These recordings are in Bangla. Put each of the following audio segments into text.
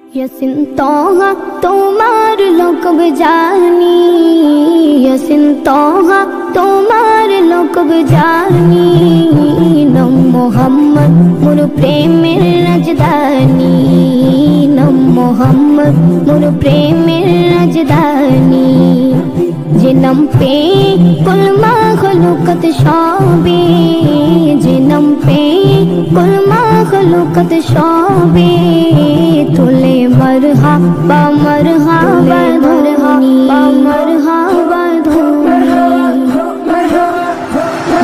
यसिन तोहा तुम्हार लोकब जानी, यसिन तोहा तुम्हार लोकब जानी। नम मोहम्मद मोर प्रेमेर राजधानी, नम मोहम्मद मोर प्रेमेर राजधानी। जिनम पे कुल माखलूकत शोभे, जिनम पे कुल माखलूकत शोभे। तुले मरहबा मरहबा धुनी, मरहबा धुनी।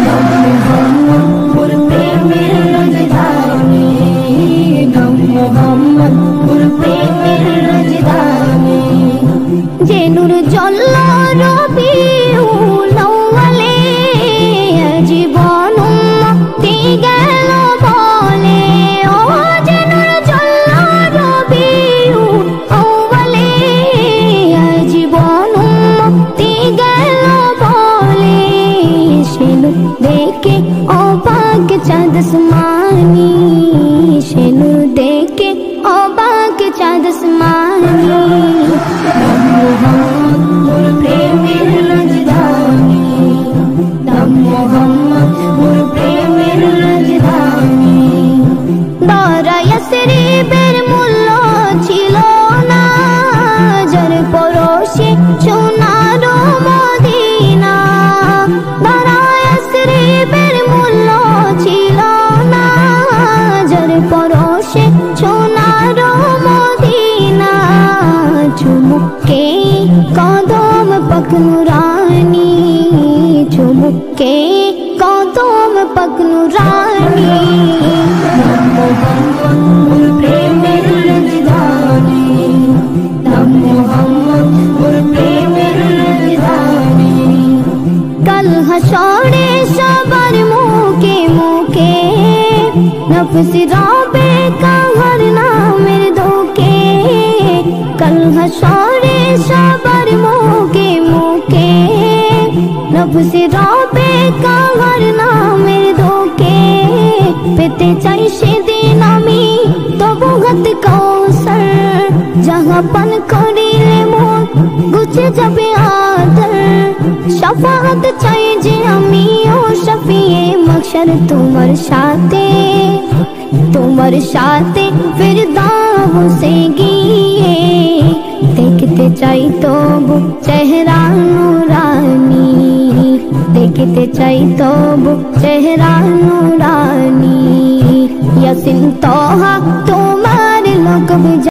नम मोहम्मद मोर प्रेमेर राजधानी, नम मोहम्मद मोर प्रेमेर राजधानी। जे नूर जल्ला জীবন মুক্তি গেল বলে, ও যেনুর জল্লা রবিউল আউয়ালে। জীবন মুক্তি গেল বলে, সেনু দেখে অবাক চাঁদ আসমানি, সেনু দেখে অবাক চাঁদ আসমানি। মোর প্রেমের রাজধানী, মোহাম্মদ মোর প্রেমের রাজধানী। দরা ইয়াসরিবের মূল্য ছিল না, যার পরশে সোনার মদিনা। দরা ইয়াসরিবের মূল্য ছিল না, যার পরশে সোনার মদিনা। চুমুকে কদম পাক নুরানি, চুমুকে কদম পাক নুরানি। নম মোহাম্মদ মোর প্রেমের রাজধানী, নম মোহাম্মদ মোর প্রেমের রাজধানী। কাল হাসরে সবার মুখে মুখে নফস রবে কাহার নামের ধোকে। কাল হাসরে সবার মুখে মুখে নফস রবে কাহার নামের ধোকে। পেতে চাই সেদিন আমি তবু হাত কৌসর, যাহা পান করিলে মন গুছে যাবে আদর। শাফাআত চাই যে আমি ও শফিয়ে মাহশর তোমার সাথে, তোমার সাথে ফিরদাউসে গিয়ে। দেখতে চাই তবু চেহারা নুরানি, দেখতে চাই তবু চেহারা নুরানি। ইয়াসিন তোহা তোমার লোকব